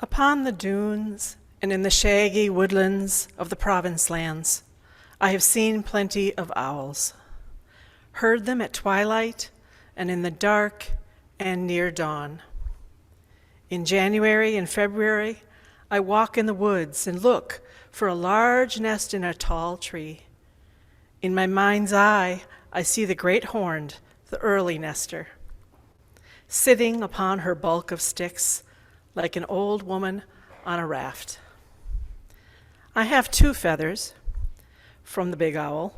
Upon the dunes and in the shaggy woodlands of the province lands, I have seen plenty of owls, heard them at twilight and in the dark and near dawn. In January and February, I walk in the woods and look for a large nest in a tall tree. In my mind's eye, I see the great horned, the early nester, sitting upon her bulk of sticks like an old woman on a raft. I have two feathers from the big owl.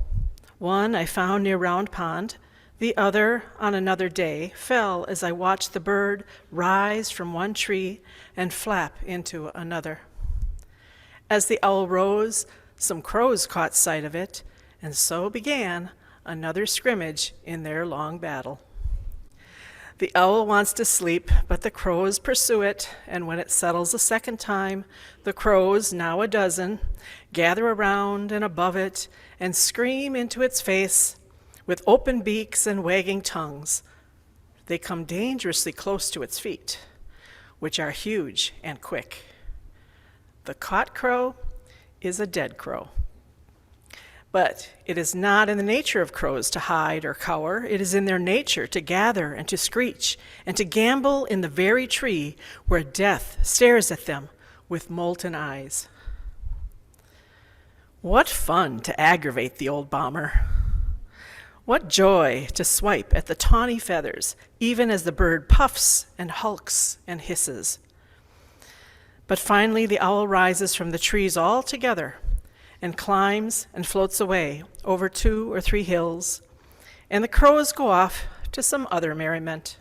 One I found near Round Pond. The other, on another day, fell as I watched the bird rise from one tree and flap into another. As the owl rose, some crows caught sight of it, and so began another scrimmage in their long battle. The owl wants to sleep, but the crows pursue it, and when it settles a second time, the crows, now a dozen, gather around and above it and scream into its face with open beaks and wagging tongues. They come dangerously close to its feet, which are huge and quick. The caught crow is a dead crow. But it is not in the nature of crows to hide or cower. It is in their nature to gather and to screech and to gambol in the very tree where death stares at them with molten eyes. What fun to aggravate the old bomber. What joy to swipe at the tawny feathers, even as the bird puffs and hulks and hisses. But finally the owl rises from the trees all together and climbs and floats away over 2 or 3 hills, and the crows go off to some other merriment.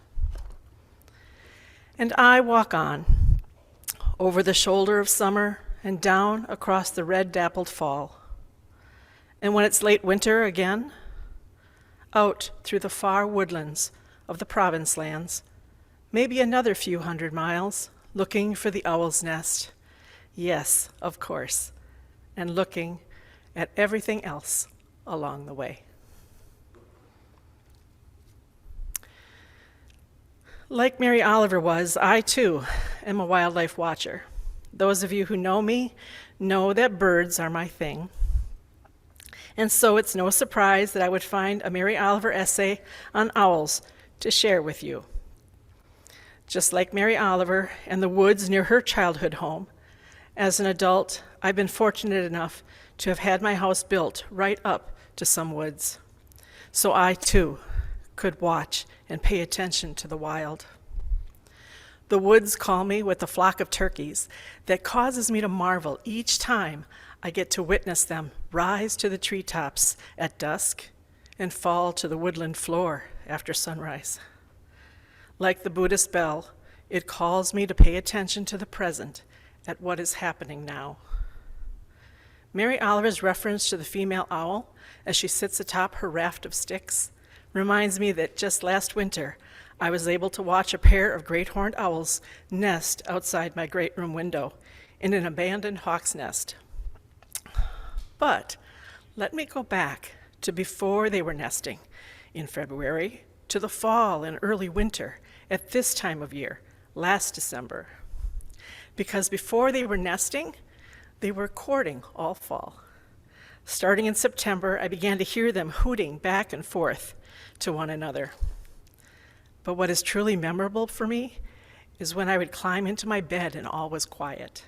And I walk on, over the shoulder of summer and down across the red-dappled fall. And when it's late winter again, out through the far woodlands of the province lands, maybe another few hundred miles, looking for the owl's nest. Yes, of course. And looking at everything else along the way. Like Mary Oliver was, I too am a wildlife watcher. Those of you who know me know that birds are my thing. And so it's no surprise that I would find a Mary Oliver essay on owls to share with you. Just like Mary Oliver and the woods near her childhood home, as an adult, I've been fortunate enough to have had my house built right up to some woods, so I too could watch and pay attention to the wild. The woods call me with a flock of turkeys that causes me to marvel each time I get to witness them rise to the treetops at dusk and fall to the woodland floor after sunrise. Like the Buddhist bell, it calls me to pay attention to the present at what is happening now. Mary Oliver's reference to the female owl as she sits atop her raft of sticks reminds me that just last winter I was able to watch a pair of great horned owls nest outside my great room window in an abandoned hawk's nest. But let me go back to before they were nesting in February, to the fall and early winter at this time of year, last December. Because before they were nesting, they were courting all fall. Starting in September, I began to hear them hooting back and forth to one another. But what is truly memorable for me is when I would climb into my bed and all was quiet,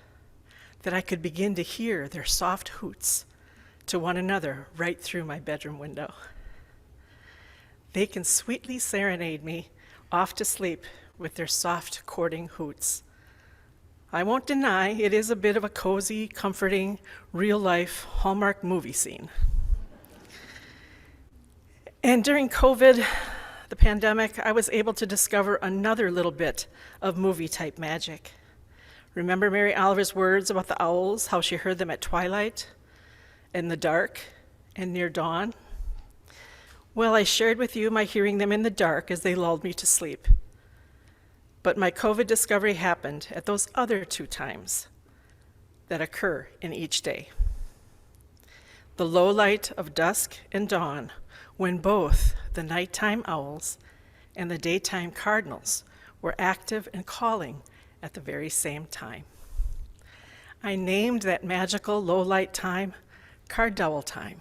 that I could begin to hear their soft hoots to one another right through my bedroom window. They can sweetly serenade me off to sleep with their soft courting hoots. I won't deny it is a bit of a cozy, comforting, real-life Hallmark movie scene. And during COVID, the pandemic, I was able to discover another little bit of movie-type magic. Remember Mary Oliver's words about the owls, how she heard them at twilight, in the dark, and near dawn? Well, I shared with you my hearing them in the dark as they lulled me to sleep. But my COVID discovery happened at those other 2 times that occur in each day. The low light of dusk and dawn, when both the nighttime owls and the daytime cardinals were active and calling at the very same time. I named that magical low-light time cardowel time.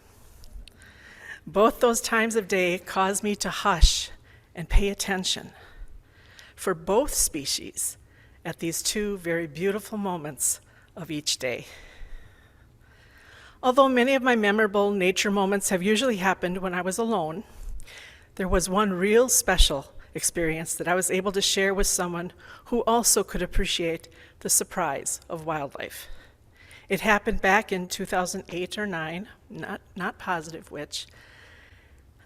Both those times of day caused me to hush and pay attention for both species at these two very beautiful moments of each day. Although many of my memorable nature moments have usually happened when I was alone, there was one real special experience that I was able to share with someone who also could appreciate the surprise of wildlife. It happened back in 2008 or 9, not positive which.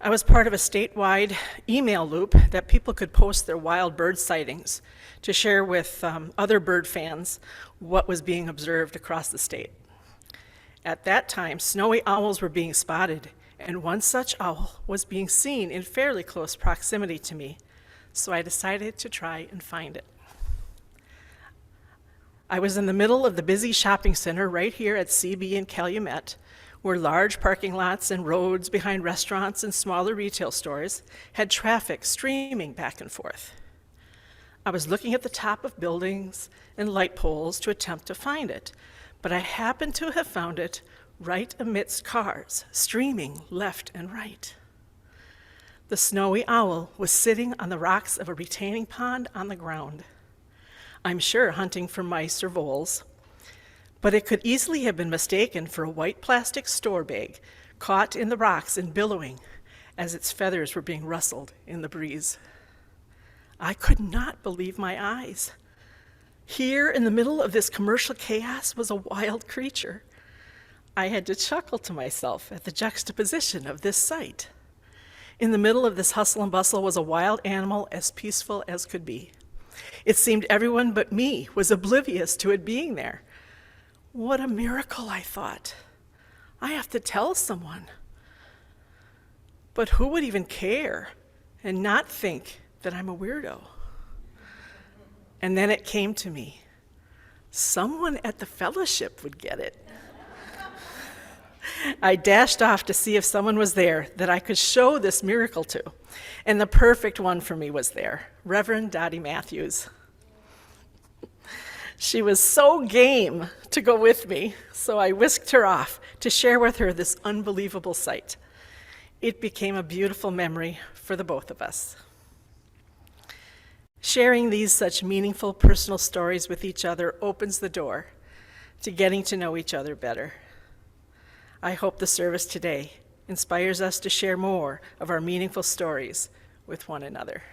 I was part of a statewide email loop that people could post their wild bird sightings to share with other bird fans what was being observed across the state. At that time, snowy owls were being spotted, and one such owl was being seen in fairly close proximity to me, so I decided to try and find it. I was in the middle of the busy shopping center right here at CB in Calumet, where large parking lots and roads behind restaurants and smaller retail stores had traffic streaming back and forth. I was looking at the top of buildings and light poles to attempt to find it, but I happened to have found it right amidst cars streaming left and right. The snowy owl was sitting on the rocks of a retaining pond on the ground. I'm sure hunting for mice or voles, but it could easily have been mistaken for a white plastic store bag caught in the rocks and billowing as its feathers were being rustled in the breeze. I could not believe my eyes. Here in the middle of this commercial chaos was a wild creature. I had to chuckle to myself at the juxtaposition of this sight. In the middle of this hustle and bustle was a wild animal as peaceful as could be. It seemed everyone but me was oblivious to it being there. What a miracle, I thought. I have to tell someone. But who would even care and not think that I'm a weirdo? And then it came to me. Someone at the fellowship would get it. I dashed off to see if someone was there that I could show this miracle to. And the perfect one for me was there, Reverend Dottie Matthews. She was so game to go with me, so I whisked her off to share with her this unbelievable sight. It became a beautiful memory for the both of us. Sharing these such meaningful personal stories with each other opens the door to getting to know each other better. I hope the service today inspires us to share more of our meaningful stories with one another.